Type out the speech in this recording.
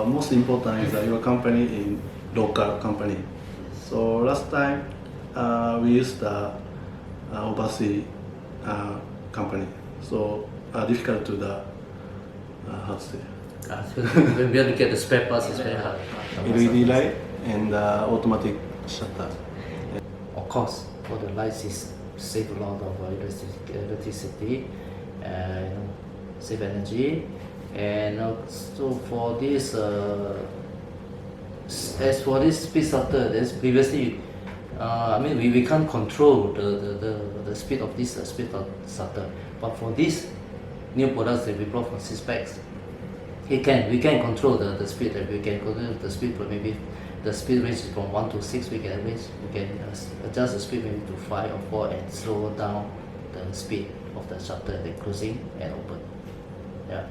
Most important is that your company in local company. So last time we used the overseas company. So difficult to the how to say. When we have to get the spare parts, it's very hard. LED light and automatic shutter. Of course, for the lights, it save a lot of electricity, save energy, and also for this, as for this speed shutter, there's previously, we can't control the speed of this speed of shutter, but for these new products that we brought from Syspecs, we can control the speed. We can control the speed, but maybe the speed range is from 1 to 6. We can adjust the speed maybe to 5 or 4 and slow down the speed of the shutter, the closing and open. Yeah.